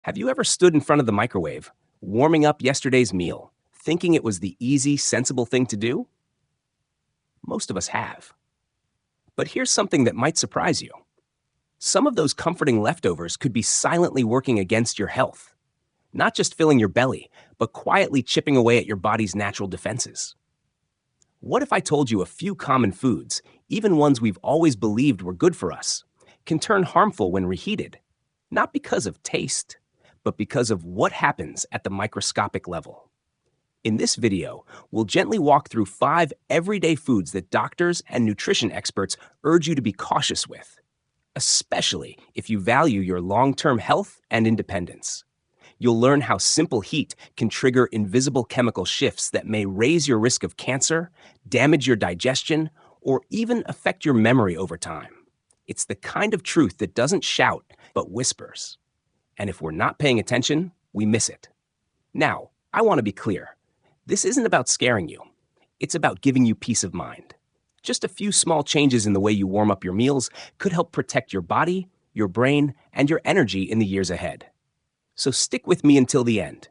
Have you ever stood in front of the microwave, warming up yesterday's meal, thinking it was the easy, sensible thing to do? Most of us have. But here's something that might surprise you. Some of those comforting leftovers could be silently working against your health, not just filling your belly, but quietly chipping away at your body's natural defenses. What if I told you a few common foods, even ones we've always believed were good for us, can turn harmful when reheated? Not because of taste, but because of what happens at the microscopic level. In this video, we'll gently walk through 5 everyday foods that doctors and nutrition experts urge you to be cautious with, especially if you value your long-term health and independence. You'll learn how simple heat can trigger invisible chemical shifts that may raise your risk of cancer, damage your digestion, or even affect your memory over time. It's the kind of truth that doesn't shout, but whispers. And if we're not paying attention, we miss it. Now, I want to be clear. This isn't about scaring you. It's about giving you peace of mind. Just a few small changes in the way you warm up your meals could help protect your body, your brain, and your energy in the years ahead. So stick with me until the end.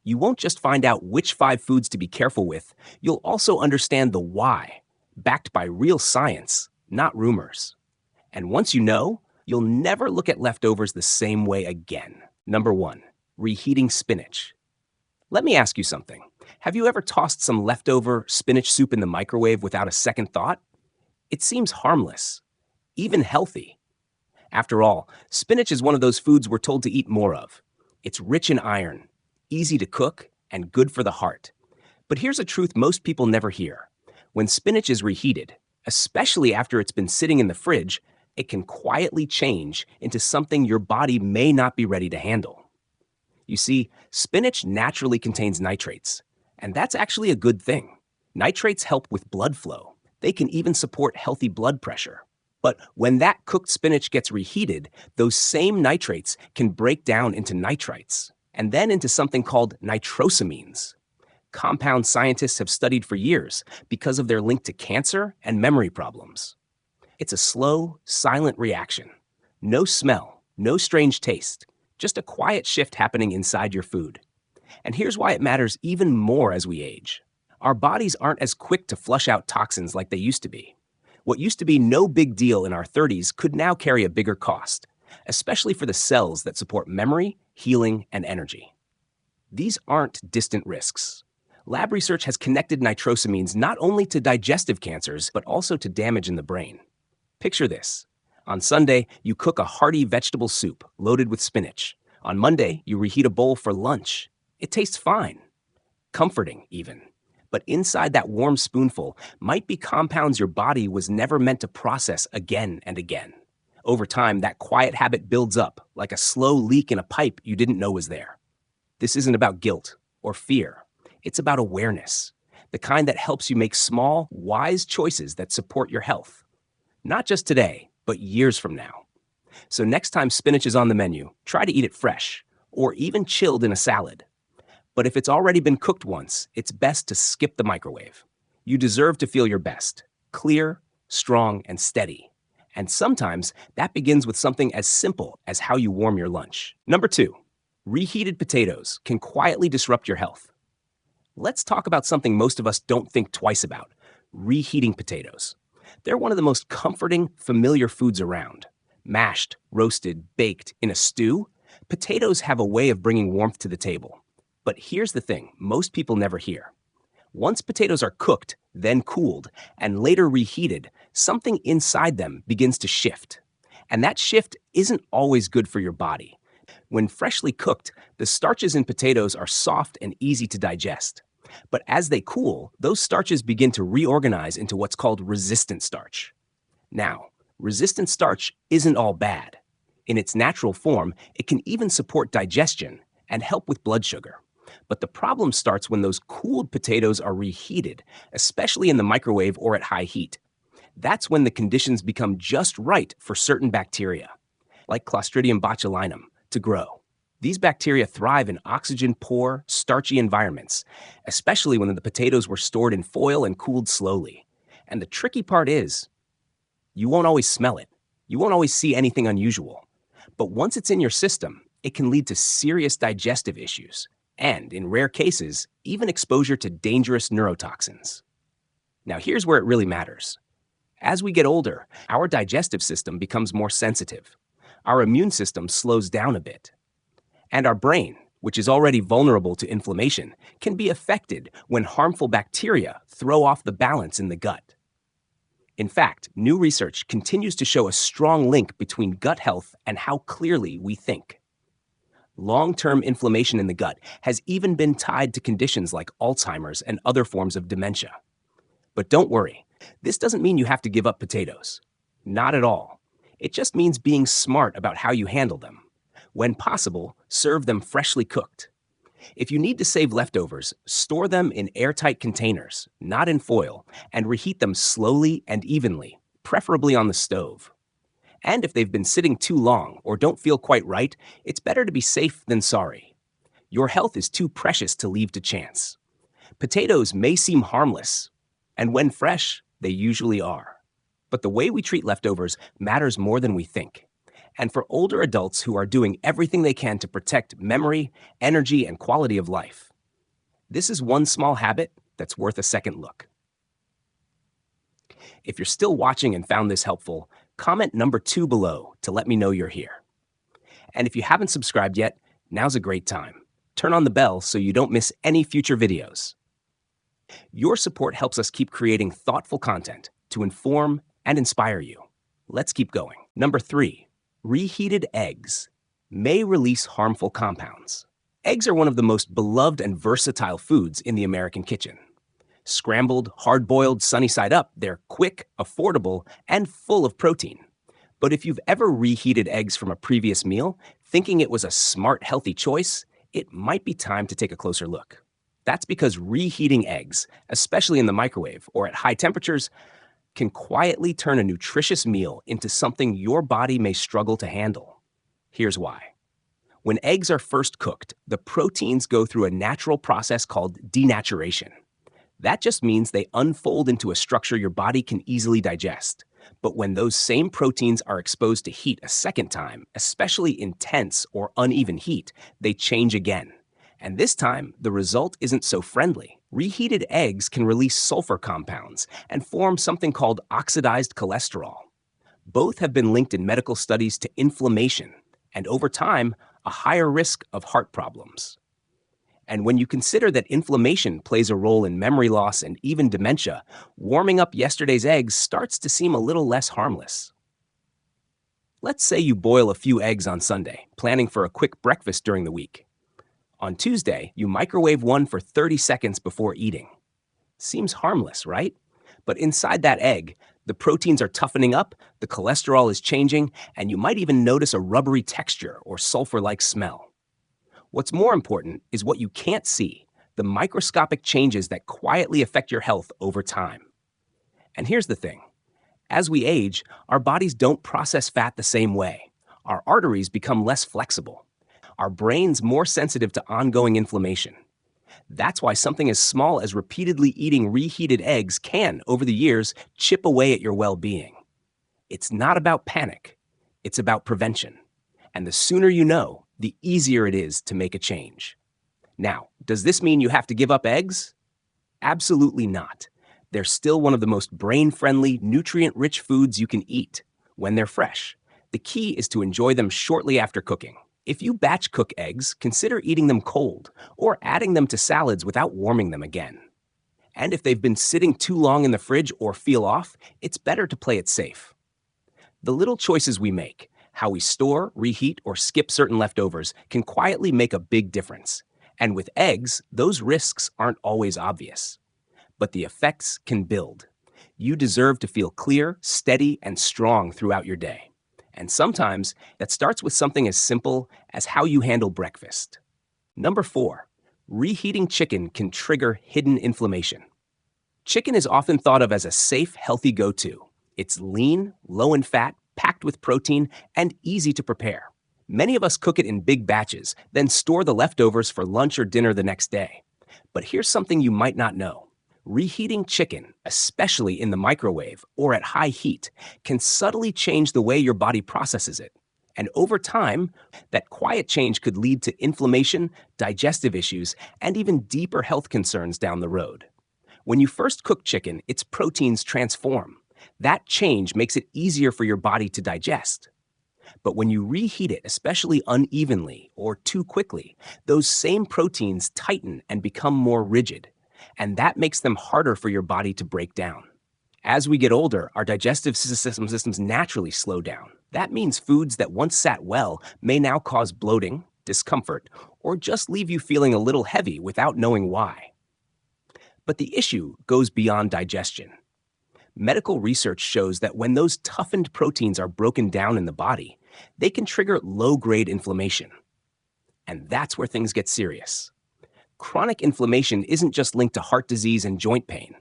You won't just find out which 5 foods to be careful with, you'll also understand the why, backed by real science, not rumors. And once you know, you'll never look at leftovers the same way again. Number 1, reheating spinach. Let me ask you something. Have you ever tossed some leftover spinach soup in the microwave without a second thought? It seems harmless, even healthy. After all, spinach is one of those foods we're told to eat more of. It's rich in iron, easy to cook, and good for the heart. But here's a truth most people never hear. When spinach is reheated, especially after it's been sitting in the fridge, it can quietly change into something your body may not be ready to handle. You see, spinach naturally contains nitrates, and that's actually a good thing. Nitrates help with blood flow. They can even support healthy blood pressure. But when that cooked spinach gets reheated, those same nitrates can break down into nitrites, and then into something called nitrosamines. Compounds scientists have studied for years because of their link to cancer and memory problems. It's a slow, silent reaction. No smell, no strange taste, just a quiet shift happening inside your food. And here's why it matters even more as we age. Our bodies aren't as quick to flush out toxins like they used to be. What used to be no big deal in our 30s could now carry a bigger cost, especially for the cells that support memory, healing, and energy. These aren't distant risks. Lab research has connected nitrosamines not only to digestive cancers, but also to damage in the brain. Picture this. On Sunday, you cook a hearty vegetable soup loaded with spinach. On Monday, you reheat a bowl for lunch. It tastes fine, comforting even. But inside that warm spoonful might be compounds your body was never meant to process again and again. Over time, that quiet habit builds up, like a slow leak in a pipe you didn't know was there. This isn't about guilt or fear. It's about awareness, the kind that helps you make small, wise choices that support your health. Not just today, but years from now. So next time spinach is on the menu, try to eat it fresh, or even chilled in a salad. But if it's already been cooked once, it's best to skip the microwave. You deserve to feel your best, clear, strong, and steady. And sometimes that begins with something as simple as how you warm your lunch. Number 2, reheated potatoes can quietly disrupt your health. Let's talk about something most of us don't think twice about: reheating potatoes. They're one of the most comforting, familiar foods around. Mashed, roasted, baked, in a stew, potatoes have a way of bringing warmth to the table. But here's the thing most people never hear. Once potatoes are cooked, then cooled, and later reheated, something inside them begins to shift. And that shift isn't always good for your body. When freshly cooked, the starches in potatoes are soft and easy to digest. But as they cool, those starches begin to reorganize into what's called resistant starch. Now, resistant starch isn't all bad. In its natural form, it can even support digestion and help with blood sugar. But the problem starts when those cooled potatoes are reheated, especially in the microwave or at high heat. That's when the conditions become just right for certain bacteria, like Clostridium botulinum, to grow. These bacteria thrive in oxygen-poor, starchy environments, especially when the potatoes were stored in foil and cooled slowly. And the tricky part is, you won't always smell it. You won't always see anything unusual. But once it's in your system, it can lead to serious digestive issues and, in rare cases, even exposure to dangerous neurotoxins. Now, here's where it really matters. As we get older, our digestive system becomes more sensitive. Our immune system slows down a bit. And our brain, which is already vulnerable to inflammation, can be affected when harmful bacteria throw off the balance in the gut. In fact, new research continues to show a strong link between gut health and how clearly we think. Long-term inflammation in the gut has even been tied to conditions like Alzheimer's and other forms of dementia. But don't worry, this doesn't mean you have to give up potatoes. Not at all. It just means being smart about how you handle them. When possible, serve them freshly cooked. If you need to save leftovers, store them in airtight containers, not in foil, and reheat them slowly and evenly, preferably on the stove. And if they've been sitting too long or don't feel quite right, it's better to be safe than sorry. Your health is too precious to leave to chance. Potatoes may seem harmless, and when fresh, they usually are. But the way we treat leftovers matters more than we think. And for older adults who are doing everything they can to protect memory, energy, and quality of life, this is one small habit that's worth a second look. If you're still watching and found this helpful, comment number 2 below to let me know you're here. And if you haven't subscribed yet, now's a great time. Turn on the bell so you don't miss any future videos. Your support helps us keep creating thoughtful content to inform and inspire you. Let's keep going. Number 3. Reheated eggs may release harmful compounds. Eggs are one of the most beloved and versatile foods in the American kitchen. Scrambled, hard-boiled, sunny side up, they're quick, affordable, and full of protein. But if you've ever reheated eggs from a previous meal, thinking it was a smart, healthy choice, it might be time to take a closer look. That's because reheating eggs, especially in the microwave or at high temperatures, can quietly turn a nutritious meal into something your body may struggle to handle. Here's why. When eggs are first cooked, the proteins go through a natural process called denaturation. That just means they unfold into a structure your body can easily digest. But when those same proteins are exposed to heat a second time, especially intense or uneven heat, they change again. And this time, the result isn't so friendly. Reheated eggs can release sulfur compounds and form something called oxidized cholesterol. Both have been linked in medical studies to inflammation and, over time, a higher risk of heart problems. And when you consider that inflammation plays a role in memory loss and even dementia, warming up yesterday's eggs starts to seem a little less harmless. Let's say you boil a few eggs on Sunday, planning for a quick breakfast during the week. On Tuesday, you microwave one for 30 seconds before eating. Seems harmless, right? But inside that egg, the proteins are toughening up, the cholesterol is changing, and you might even notice a rubbery texture or sulfur-like smell. What's more important is what you can't see, the microscopic changes that quietly affect your health over time. And here's the thing. As we age, our bodies don't process fat the same way. Our arteries become less flexible. Our brain's more sensitive to ongoing inflammation. That's why something as small as repeatedly eating reheated eggs can, over the years, chip away at your well-being. It's not about panic. It's about prevention. And the sooner you know, the easier it is to make a change. Now, does this mean you have to give up eggs? Absolutely not. They're still one of the most brain-friendly, nutrient-rich foods you can eat when they're fresh. The key is to enjoy them shortly after cooking. If you batch cook eggs, consider eating them cold or adding them to salads without warming them again. And if they've been sitting too long in the fridge or feel off, it's better to play it safe. The little choices we make, how we store, reheat, or skip certain leftovers, can quietly make a big difference. And with eggs, those risks aren't always obvious. But the effects can build. You deserve to feel clear, steady, and strong throughout your day. And sometimes that starts with something as simple as how you handle breakfast. Number 4, reheating chicken can trigger hidden inflammation. Chicken is often thought of as a safe, healthy go-to. It's lean, low in fat, packed with protein, and easy to prepare. Many of us cook it in big batches, then store the leftovers for lunch or dinner the next day. But here's something you might not know. Reheating chicken, especially in the microwave or at high heat, can subtly change the way your body processes it. And over time, that quiet change could lead to inflammation, digestive issues, and even deeper health concerns down the road. When you first cook chicken, its proteins transform. That change makes it easier for your body to digest. But when you reheat it, especially unevenly or too quickly, those same proteins tighten and become more rigid. And that makes them harder for your body to break down. As we get older, our digestive systems naturally slow down. That means foods that once sat well may now cause bloating, discomfort, or just leave you feeling a little heavy without knowing why. But the issue goes beyond digestion. Medical research shows that when those toughened proteins are broken down in the body, they can trigger low-grade inflammation. And that's where things get serious. Chronic inflammation isn't just linked to heart disease and joint pain.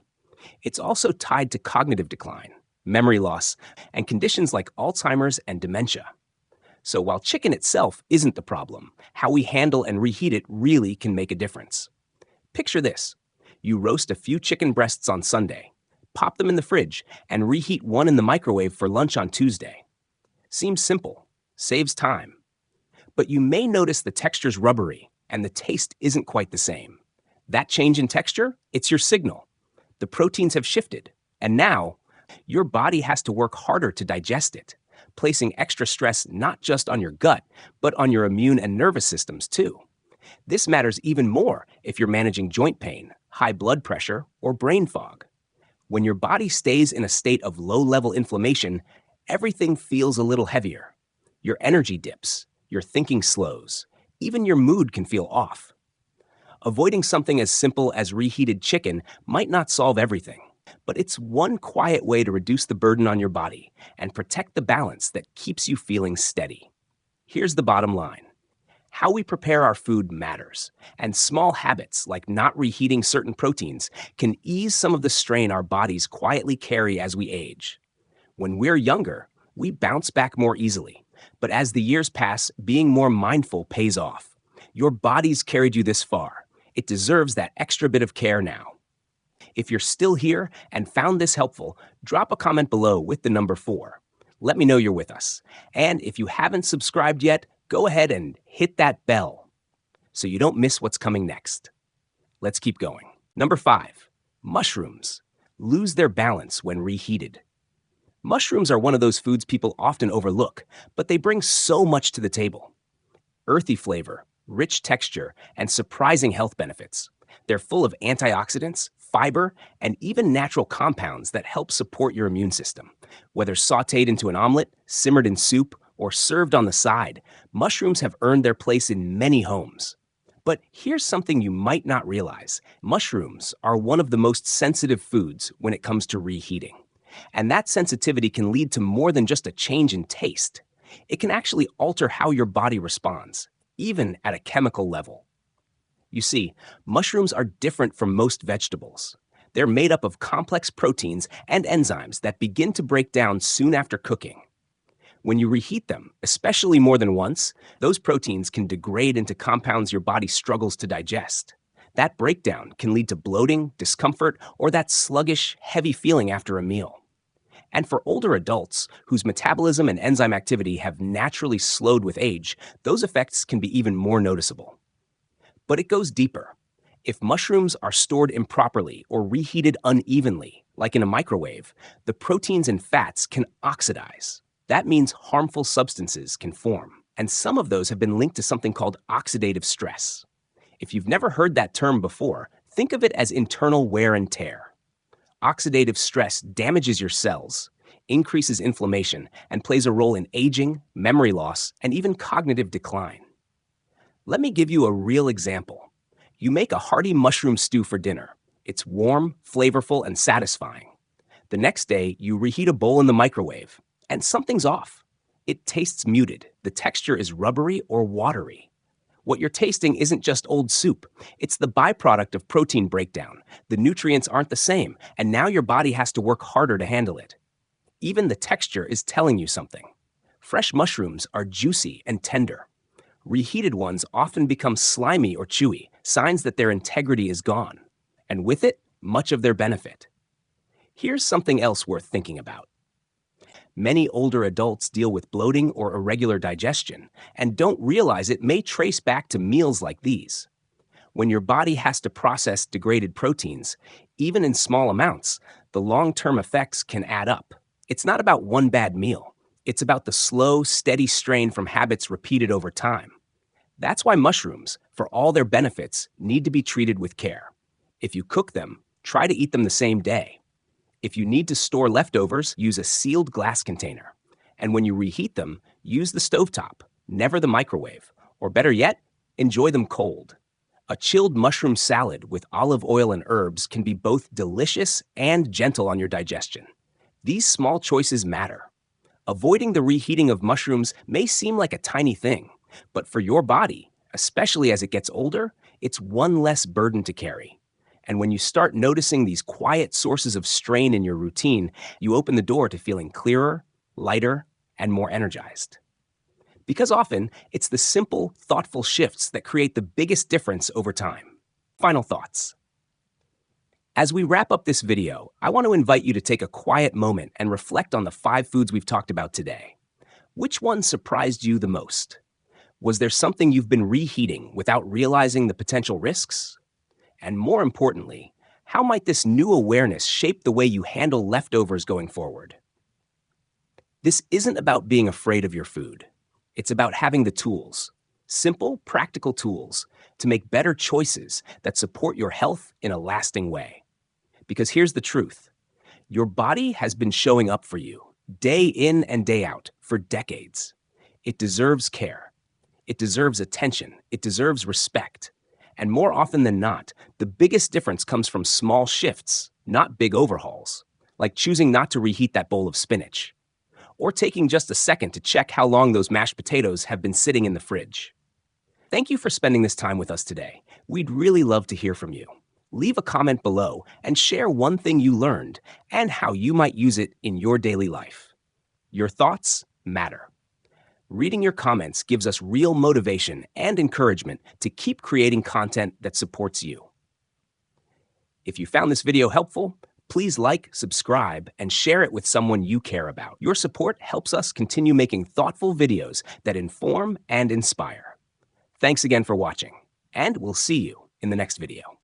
It's also tied to cognitive decline, memory loss, and conditions like Alzheimer's and dementia. So while chicken itself isn't the problem, how we handle and reheat it really can make a difference. Picture this. You roast a few chicken breasts on Sunday, pop them in the fridge, and reheat one in the microwave for lunch on Tuesday. Seems simple, saves time. But you may notice the texture's rubbery and the taste isn't quite the same. That change in texture, it's your signal. The proteins have shifted, and now your body has to work harder to digest it, placing extra stress not just on your gut, but on your immune and nervous systems too. This matters even more if you're managing joint pain, high blood pressure, or brain fog. When your body stays in a state of low-level inflammation, everything feels a little heavier. Your energy dips, your thinking slows, even your mood can feel off. Avoiding something as simple as reheated chicken might not solve everything, but it's one quiet way to reduce the burden on your body and protect the balance that keeps you feeling steady. Here's the bottom line. How we prepare our food matters, and small habits like not reheating certain proteins can ease some of the strain our bodies quietly carry as we age. When we're younger, we bounce back more easily, but as the years pass, being more mindful pays off. Your body's carried you this far. It deserves that extra bit of care now. If you're still here and found this helpful, drop a comment below with the number 4. Let me know you're with us. And if you haven't subscribed yet, go ahead and hit that bell so you don't miss what's coming next. Let's keep going. Number 5, mushrooms lose their balance when reheated. Mushrooms are one of those foods people often overlook, but they bring so much to the table. Earthy flavor, rich texture, and surprising health benefits. They're full of antioxidants, fiber, and even natural compounds that help support your immune system. Whether sautéed into an omelet, simmered in soup, or served on the side, mushrooms have earned their place in many homes. But here's something you might not realize. Mushrooms are one of the most sensitive foods when it comes to reheating. And that sensitivity can lead to more than just a change in taste. It can actually alter how your body responds, even at a chemical level. You see, mushrooms are different from most vegetables. They're made up of complex proteins and enzymes that begin to break down soon after cooking. When you reheat them, especially more than once, those proteins can degrade into compounds your body struggles to digest. That breakdown can lead to bloating, discomfort, or that sluggish, heavy feeling after a meal. And for older adults whose metabolism and enzyme activity have naturally slowed with age, those effects can be even more noticeable. But it goes deeper. If mushrooms are stored improperly or reheated unevenly, like in a microwave, the proteins and fats can oxidize. That means harmful substances can form, and some of those have been linked to something called oxidative stress. If you've never heard that term before, think of it as internal wear and tear. Oxidative stress damages your cells, increases inflammation, and plays a role in aging, memory loss, and even cognitive decline. Let me give you a real example. You make a hearty mushroom stew for dinner. It's warm, flavorful, and satisfying. The next day, you reheat a bowl in the microwave, and something's off. It tastes muted. The texture is rubbery or watery. What you're tasting isn't just old soup. It's the byproduct of protein breakdown. The nutrients aren't the same, and now your body has to work harder to handle it. Even the texture is telling you something. Fresh mushrooms are juicy and tender. Reheated ones often become slimy or chewy, signs that their integrity is gone, and with it, much of their benefit. Here's something else worth thinking about. Many older adults deal with bloating or irregular digestion and don't realize it may trace back to meals like these. When your body has to process degraded proteins, even in small amounts, the long-term effects can add up. It's not about one bad meal. It's about the slow, steady strain from habits repeated over time. That's why mushrooms, for all their benefits, need to be treated with care. If you cook them, try to eat them the same day. If you need to store leftovers, use a sealed glass container. And when you reheat them, use the stovetop, never the microwave. Or better yet, enjoy them cold. A chilled mushroom salad with olive oil and herbs can be both delicious and gentle on your digestion. These small choices matter. Avoiding the reheating of mushrooms may seem like a tiny thing, but for your body, especially as it gets older, it's one less burden to carry. And when you start noticing these quiet sources of strain in your routine, you open the door to feeling clearer, lighter, and more energized. Because often, it's the simple, thoughtful shifts that create the biggest difference over time. Final thoughts. As we wrap up this video, I want to invite you to take a quiet moment and reflect on the 5 foods we've talked about today. Which one surprised you the most? Was there something you've been reheating without realizing the potential risks? And more importantly, how might this new awareness shape the way you handle leftovers going forward? This isn't about being afraid of your food. It's about having the tools, simple, practical tools, to make better choices that support your health in a lasting way. Because here's the truth. Your body has been showing up for you, day in and day out, for decades. It deserves care. It deserves attention. It deserves respect. And more often than not, the biggest difference comes from small shifts, not big overhauls, like choosing not to reheat that bowl of spinach, or taking just a second to check how long those mashed potatoes have been sitting in the fridge. Thank you for spending this time with us today. We'd really love to hear from you. Leave a comment below and share one thing you learned and how you might use it in your daily life. Your thoughts matter. Reading your comments gives us real motivation and encouragement to keep creating content that supports you. If you found this video helpful, please like, subscribe, and share it with someone you care about. Your support helps us continue making thoughtful videos that inform and inspire. Thanks again for watching, and we'll see you in the next video.